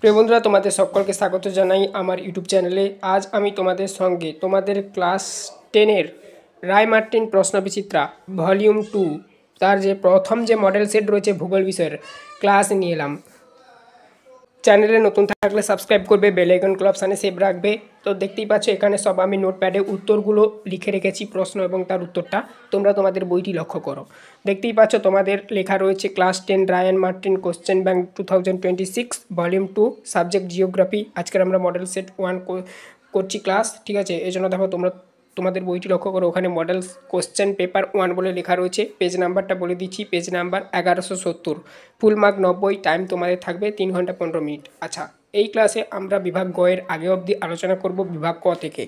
প্রিয় বন্ধুরা, তোমাদের সকলকে স্বাগত জানাই আমার ইউটিউব চ্যানেলে। আজ আমি তোমাদের সঙ্গে তোমাদের ক্লাস 10-এর রায় মার্টিন প্রশ্নবিচিত্রা ভলিউম 2 তার যে প্রথম যে মডেল সেট রয়েছে ভূগোল বিষয়ের ক্লাস নিয়ে এলাম। চ্যানেলে নতুন থাকলে সাবস্ক্রাইব করবে, বেল আইকন অপশানে সেভ রাখবে। তো দেখতেই পাচ্ছ এখানে সব আমি নোটপ্যাডে উত্তরগুলো লিখে রেখেছি, প্রশ্ন এবং তার উত্তরটা। তোমরা তোমাদের বইটি লক্ষ্য করো। দেখতেই পাচ্ছ তোমাদের লেখা রয়েছে class 10 Ray and Martin question bank 2026 volume 2 subject geography. আজকের আমরা মডেল সেট 1 করছি ক্লাস, ঠিক আছে। এই জন্য দেখো তোমাদের বইটি লক্ষ্য করো, ওখানে মডেল কোশ্চেন পেপার 1 বলে লেখা রয়েছে। পেজ নাম্বারটা বলে দিচ্ছি, page number 1170, full mark 90, time তোমাদের থাকবে 3 ঘন্টা 15 মিনিট। আচ্ছা, এই ক্লাসে আমরা বিভাগ গ এর আগে অবধি আলোচনা করব বিভাগ ক থেকে।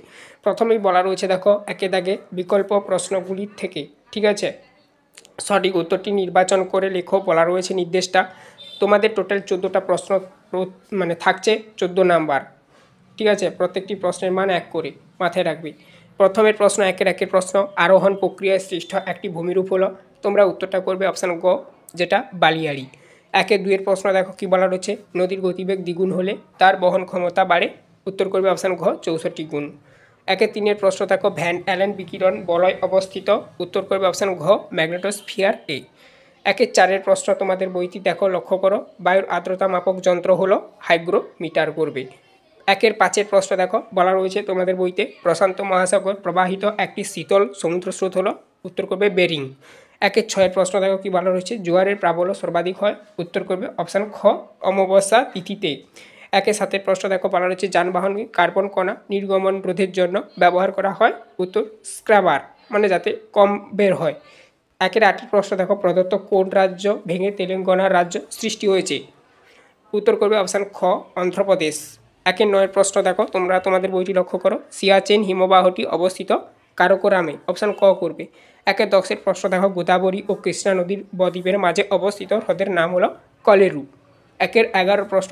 প্রথমেই বলা রয়েছে দেখো একে দাগে বিকল্প প্রশ্নগুলির থেকে, ঠিক আছে, সঠিক উত্তরটি নির্বাচন করে লেখো বলা রয়েছে নির্দেশটা। তোমাদের টোটাল 14টা প্রশ্ন মানে থাকছে 14 নাম্বার, ঠিক আছে। প্রত্যেকটি প্রশ্নের মান 1 করে মাথায় রাখবে। প্রথমের প্রশ্ন একের প্রশ্ন, আরোহণ প্রক্রিয়ায় সৃষ্ট একটি ভূমিরূপ হলো। তোমরা উত্তরটা করবে অপশান গ, যেটা বালিয়াড়ি। 1-2 প্রশ্ন দেখো কি বলা রয়েছে, নদীর গতিবেগ দ্বিগুণ হলে তার বহন ক্ষমতা বাড়ে। উত্তর করবে অপশান ঘ, 64 গুণ। 1-3 প্রশ্ন দেখো ভ্যান অ্যালেন বিকিরণ বলয় অবস্থিত। উত্তর করবে অপশান ঘ, ম্যাগনেটোস্ফিয়ার এ। 1-4 প্রশ্ন তোমাদের বইটি দেখো, লক্ষ্য করো, বায়ুর আর্দ্রতা মাপক যন্ত্র হলো হাইগ্রোমিটার করবে। 1-5 প্রশ্ন দেখো বলা রয়েছে তোমাদের বইতে, প্রশান্ত মহাসাগর প্রবাহিত একটি শীতল সমুদ্র স্রোত হলো। উত্তর করবে বেরিং। 1-6 প্রশ্ন দেখো কি বলা রয়েছে, জোয়ারের প্রাবল্য সর্বাধিক হয়। উত্তর করবে অপশান খ, অমাবস্যা তিথিতে। 1-7 প্রশ্ন দেখো বলা রয়েছে, যানবাহনে কার্বন কণা নির্গমন রোধের জন্য ব্যবহার করা হয়। উত্তর স্ক্রাবার, মানে যাতে কম বের হয়। 1-8 প্রশ্ন দেখো, প্রদত্ত কোন রাজ্য ভেঙে তেলেঙ্গানা রাজ্য সৃষ্টি হয়েছে। উত্তর করবে অপশান খ, অন্ধ্রপ্রদেশ। 1-9 প্রশ্ন দেখো, তোমরা তোমাদের বইটি লক্ষ্য করো, সিয়াচেন হিমবাহটি অবস্থিত কারাকোরামে। অপশান ক করবে। 1-10 প্রশ্ন দেখো, গোদাবরী ও কৃষ্ণা নদীর বদ্বীপের মাঝে অবস্থিত হ্রদের নাম হলো কলেরু। 1-11 প্রশ্ন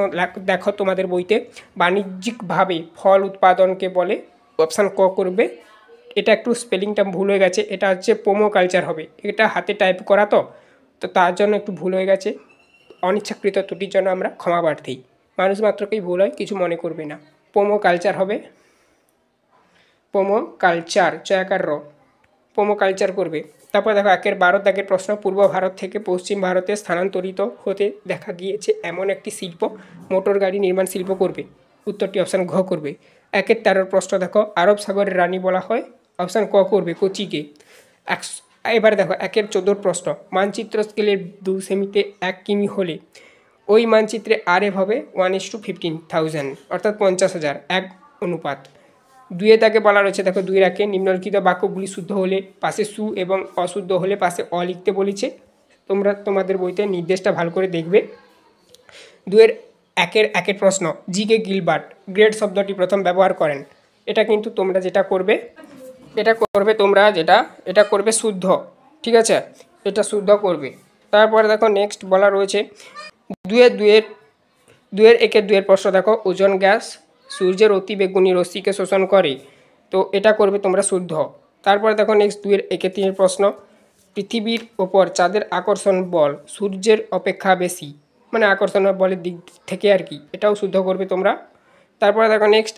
দেখো তোমাদের বইতে, বাণিজ্যিকভাবে ফল উৎপাদনকে বলে। অপশান ক করবে। এটা একটু স্পেলিংটা ভুল হয়ে গেছে, এটা হচ্ছে পোমো কালচার হবে। এটা হাতে টাইপ করা তো তার জন্য একটু ভুল হয়ে গেছে। অনিচ্ছাকৃত ত্রুটির জন্য আমরা ক্ষমা প্রার্থী। মানুষ মাত্রকেই ভুল হয়, কিছু মনে করবে না। পোমো কালচার হবে, পোমো কালচার, চয়াকার র, পোমো কালচার করবে। তারপর দেখো 1-12 প্রশ্ন, পূর্ব ভারত থেকে পশ্চিম ভারতে স্থানান্তরিত হতে দেখা গিয়েছে এমন একটি শিল্প মোটর গাড়ি নির্মাণ শিল্প করবে। উত্তরটি অপশান ঘ করবে। 1-13 প্রশ্ন দেখো, আরব সাগরের রানী বলা হয়। অপশান ক করবে, কোচিকে। এবার দেখো 1-14 প্রশ্ন, মানচিত্র স্কেলের 2 সেমিতে 1 কিমি হলে ওই মানচিত্রে আর এফ হবে 1:15,000, অর্থাৎ 50,000, 1 অনুপাত। 2 তাকে বলা রয়েছে দেখো, 2 নিম্নলিখিত বাক্যগুলি শুদ্ধ হলে পাশে সু এবং অশুদ্ধ হলে পাশে অ লিখতে বলেছে। তোমরা তোমাদের বইতে নির্দেশটা ভালো করে দেখবে। 2-1 প্রশ্ন, জি.কে গিলবার্ট গ্রেড শব্দটি প্রথম ব্যবহার করেন। এটা কিন্তু তোমরা যেটা করবে, এটা করবে শুদ্ধ, ঠিক আছে, এটা শুদ্ধ করবে। তারপরে দেখো নেক্সট বলা রয়েছে 2-1 প্রশ্ন দেখো, ওজোন গ্যাস সূর্যের অতি বেগুনি রশ্মিকে শোষণ করে। তো এটা করবে তোমরা শুদ্ধ। তারপরে দেখো নেক্সট 2-1-3 প্রশ্ন, পৃথিবীর ওপর চাঁদের আকর্ষণ বল সূর্যের অপেক্ষা বেশি, মানে আকর্ষণের বলের দিক থেকে আর কি, এটাও শুদ্ধ করবে তোমরা। তারপরে দেখো নেক্সট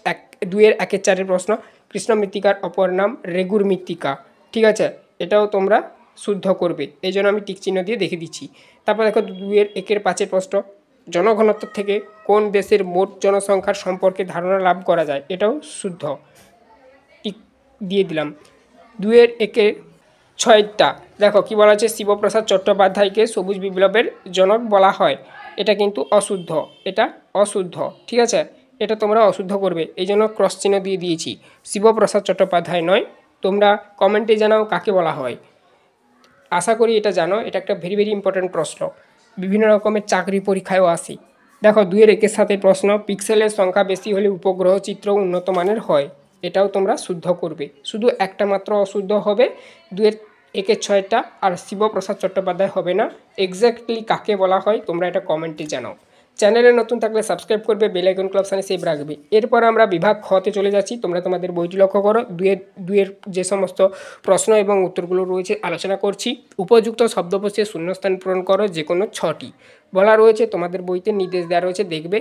2-1-4 প্রশ্ন, কৃষ্ণ মৃত্তিকার অপর নাম রেগুর মৃত্তিকা, ঠিক আছে, এটাও তোমরা শুদ্ধ করবে। এই জন্য আমি টিক চিহ্ন দিয়ে দেখে দিচ্ছি। তারপর দেখো 2-1-5 প্রশ্ন, জনঘনত্ব থেকে কোন দেশের মোট জনসংখ্যার সম্পর্কে ধারণা লাভ করা যায়। এটাও শুদ্ধ, টিক দিয়ে দিলাম। 2-1-6 দেখো কি বলা আছে, শিবপ্রসাদ চট্টোপাধ্যায়কে সবুজ বিপ্লবের জনক বলা হয়। এটা কিন্তু অশুদ্ধ, এটা অশুদ্ধ, ঠিক আছে, এটা তোমরা অশুদ্ধ করবে। এই জন্য ক্রস চিহ্ন দিয়ে দিয়েছি, শিবপ্রসাদ চট্টোপাধ্যায় নয়। তোমরা কমেন্টে জানাও কাকে বলা হয়। আশা করি এটা জানো, এটা একটা ভেরি ভেরি ইম্পর্ট্যান্ট প্রশ্ন, বিভিন্ন রকমের চাকরি পরীক্ষায়ও আসে। দেখো 2-1 প্রশ্ন, পিক্সেলের সংখ্যা বেশি হলে উপগ্রহ চিত্র উন্নত মানের হয়। এটাও তোমরা শুদ্ধ করবে, শুধু একটা মাত্র অশুদ্ধ হবে 2-1-6, আর শিবপ্রসাদ চট্টোপাধ্যায় হবে না। এক্স্যাক্টলি কাকে বলা হয় তোমরা এটা কমেন্টে জানাও। চ্যানেলে নতুন থাকলে সাবস্ক্রাইব করবে, বেল আইকন ক্লাব সাইনে সেভ রাখবে। এরপর আমরা বিভাগ খতে চলে যাচ্ছি। তোমরা তোমাদের বইটি লক্ষ্য করো। দুয়ের যে সমস্ত প্রশ্ন এবং উত্তরগুলো রয়েছে আলোচনা করছি। উপযুক্ত শব্দ বসিয়ে শূন্যস্থান পূরণ করো যে কোনো 6টি। বলা রয়েছে তোমাদের বইতে নির্দেশ দেওয়া রয়েছে, দেখবে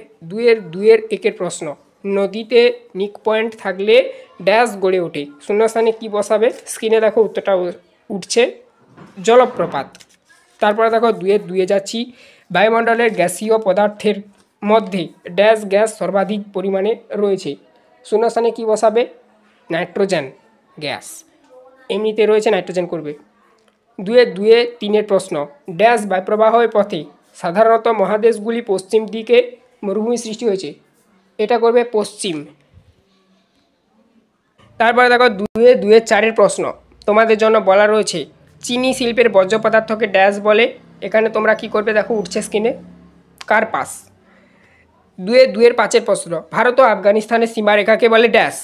দুয়ের একের প্রশ্ন, নদীতে নিক পয়েন্ট থাকলে ড্যাশ গড়ে ওঠে। শূন্যস্থানে কি বসাবে? স্ক্রিনে দেখো উত্তরটা উঠছে, জলপ্রপাত। তারপরে দেখো দুয়ে যাচ্ছি, বায়ুমণ্ডলের গ্যাসীয় পদার্থের মধ্যে ড্যাশ গ্যাস সর্বাধিক পরিমাণে রয়েছে। শূন্যস্থানে কি বসাবে? Nitrogen gas. এমনিতে রয়েছে নাইট্রোজেন করবে। তিনের প্রশ্ন, ড্যাশ বায়ুপ্রবাহের পথে সাধারণত মহাদেশগুলি পশ্চিম দিকে মরুভূমি সৃষ্টি হয়েছে। এটা করবে পশ্চিম। তারপরে দেখো চারের প্রশ্ন, তোমাদের জন্য বলা রয়েছে চিনি শিল্পের বর্জ্য পদার্থকে ড্যাশ বলে। এখানে তোমরা কি করবে? দেখো উঠছে স্ক্রিনে, কার্পাস। দুয়ের পাঁচের প্রশ্ন, ভারত ও আফগানিস্তানের সীমারেখাকে বলে ড্যাশ।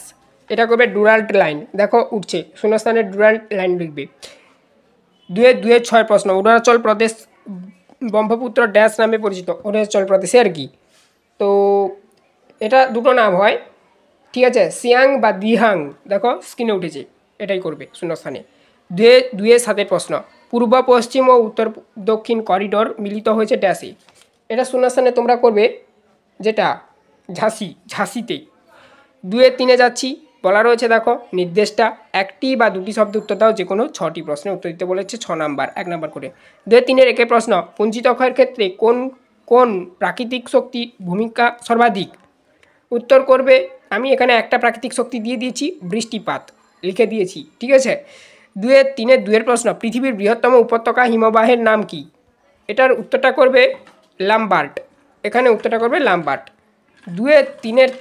এটা করবে ডুরাল্ড লাইন। দেখো উঠছে, শূন্যস্থানে ডুরাল্ড লাইন লিখবে। দুয়ের ছয় প্রশ্ন, অরুণাচল প্রদেশ ব্রহ্মপুত্র ড্যাশ নামে পরিচিত। অরুণাচল প্রদেশে আর কি, তো এটা দুটো নাম হয়, ঠিক আছে, সিয়াং বা দিহাং। দেখো স্ক্রিনে উঠেছে, এটাই করবে শূন্যস্থানে। দুয়ের সাতের প্রশ্ন, পূর্ব পশ্চিম ও উত্তর দক্ষিণ করিডোর মিলিত হয়েছে ড্যাশে। এটা শূন্যস্থানে তোমরা করবে যেটা ঝাঁসিতে। তিনে যাচ্ছি, বলা রয়েছে দেখো নির্দেশটা, একটি বা দুটি শব্দ উত্তর দাও, যে কোনো 6টি প্রশ্নের উত্তর দিতে বলেছে 6 নাম্বার, 1 নাম্বার করে। তিনের একের প্রশ্ন, পুঞ্জিত ক্ষয়ের ক্ষেত্রে কোন প্রাকৃতিক শক্তি ভূমিকা সর্বাধিক? উত্তর করবে, আমি এখানে একটা প্রাকৃতিক শক্তি দিয়ে দিয়েছি, বৃষ্টিপাত লিখে দিয়েছি, ঠিক আছে। দুয়ের প্রশ্ন, পৃথিবীর বৃহত্তম উপত্যকা হিমবাহের নাম কি? এটার উত্তরটা করবে লাম্বার্ট। এখানে উত্তরটা করবে লাম্বার্ট।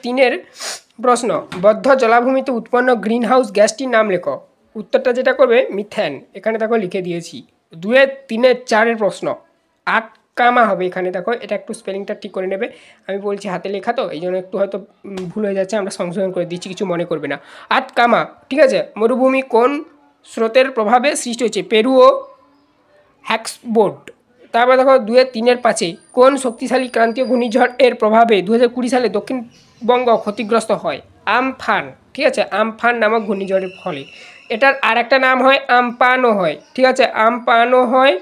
তিনের প্রশ্ন, বদ্ধ জলাভূমিতে উৎপন্ন গ্রিন হাউস গ্যাসটির নাম লেখো। উত্তরটা যেটা করবে মিথেন। এখানে দেখো লিখে দিয়েছি। চারের প্রশ্ন, আটকামা হবে এখানে, দেখো এটা একটু স্পেলিংটা ঠিক করে নেবে। আমি বলছি হাতে লেখা তো, এই জন্য একটু হয়তো ভুল হয়ে যাচ্ছে, আমরা সংশোধন করে দিচ্ছি, কিছু মনে করবে না। আটকামা, ঠিক আছে। মরুভূমি কোন স্রোতের প্রভাবে সৃষ্টি হয়েছে? পেরু ও হ্যাক্সবোর্ড। তারপর দেখো তিনের পাঁচে, কোন শক্তিশালী ক্রান্তীয় ঘূর্ণিঝড় এর প্রভাবে 2020 সালে দক্ষিণবঙ্গ ক্ষতিগ্রস্ত হয়? আমফান, ঠিক আছে, আমফান নামক ঘূর্ণিঝড়ের ফলে। এটার আর একটা নাম হয় আমপানও হয়, ঠিক আছে, আমপানও হয়।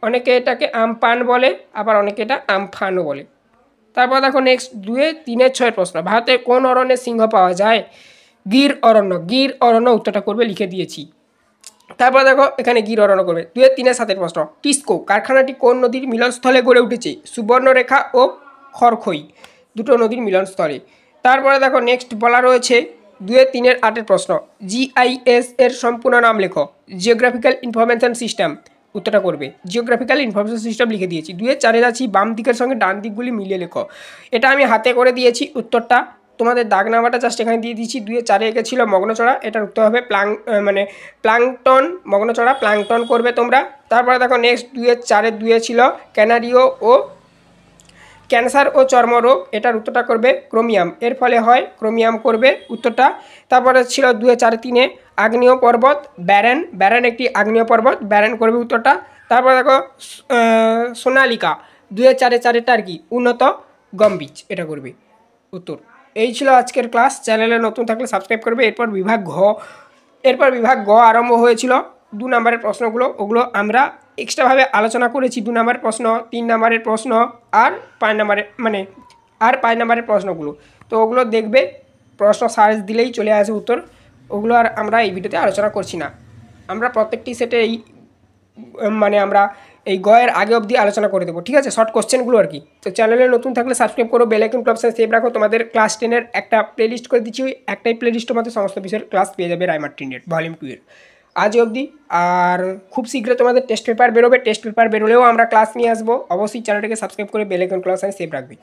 অনেকে এটাকে আমপান বলে, আবার অনেকে এটা আমফানও বলে। তারপর দেখো নেক্সট তিনের ছয়ের প্রশ্ন, ভারতের কোন অরণ্যে সিংহ পাওয়া যায়? গির অরণ্য উত্তরটা করবে, লিখে দিয়েছি। তারপর দেখো এখানে গির অরণ্য করবে। তিনের সাতের প্রশ্ন, টিস্কো কারখানাটি কোন নদীর মিলনস্থলে গড়ে উঠেছে? সুবর্ণরেখা ও খরখই, দুটো নদীর মিলনস্থলে। তারপরে দেখো নেক্সট বলা রয়েছে তিনের আটের প্রশ্ন, GIS এর সম্পূর্ণ নাম লেখো। Geographical information system. উত্তরটা করবে জিওগ্রাফিক্যাল ইনফরমেশন সিস্টেম, লিখে দিয়েছি। চারে যাচ্ছি, বাম দিকের সঙ্গে ডান দিকগুলি মিলিয়ে লেখো। এটা আমি হাতে করে দিয়েছি উত্তরটা, তোমাদের দাগ নাম্বারটা জাস্ট এখানে দিয়ে দিচ্ছি। চারে একে ছিল মগ্নচড়া, এটার উত্তর হবে প্লাংটন, মগ্নচড়া প্লাংটন করবে তোমরা। তারপরে দেখো নেক্সট চারের ছিল ক্যানারিও ও ক্যান্সার ও চর্মরোগ, এটার উত্তরটা করবে ক্রোমিয়াম, এর ফলে হয় ক্রোমিয়াম করবে উত্তরটা। তারপরে ছিল 3 আগ্নেয় পর্বত, ব্যারেন একটি আগ্নেয় পর্বত, ব্যারেন করবে উত্তরটা। তারপরে দেখো সোনালিকা, 4 আর কি উন্নত গম্বীজ, এটা করবে উত্তর। এই ছিল আজকের ক্লাস। চ্যানেলে নতুন থাকলে সাবস্ক্রাইব করবে। এরপর বিভাগ গ আরম্ভ হয়েছিল। 2 নম্বরের প্রশ্নগুলো, ওগুলো আমরা এক্সট্রাভাবে আলোচনা করেছি। 2 নম্বরের প্রশ্ন, 3 নম্বরের প্রশ্ন আর 5 নম্বরের প্রশ্নগুলো, তো ওগুলো দেখবে, প্রশ্ন সার্চ দিলেই চলে আসে উত্তর। ওগুলো আর আমরা এই ভিডিওতে আলোচনা করছি না। আমরা প্রত্যেকটি সেটে আমরা এই গয়ের আগে অবধি আলোচনা করে দেবো, ঠিক আছে, শর্ট কোশ্চেনগুলো আর কি। তো চ্যানেলে নতুন থাকলে সাবস্ক্রাইব করো, বেল আইকন ক্লাব সেভ রাখো। তোমাদের ক্লাস 10-এর একটা প্লেলিস্ট করে দিচ্ছি, ওই একটাই প্লেলিস্ট তোমাদের সমস্ত বিষয়ের ক্লাস পেয়ে যাবে রায়মার্টিনের ভলিউম 2 এর আজ অবধি। আর খুব শীঘ্রই তোমাদের টেস্ট পেপার বেরোবে, টেস্ট পেপার বেরোলেও আমরা ক্লাস নিয়ে আসবো। অবশ্যই চ্যানেলটাকে সাবস্ক্রাইব করে বেল আইকন ক্লাব সেভ রাখবে।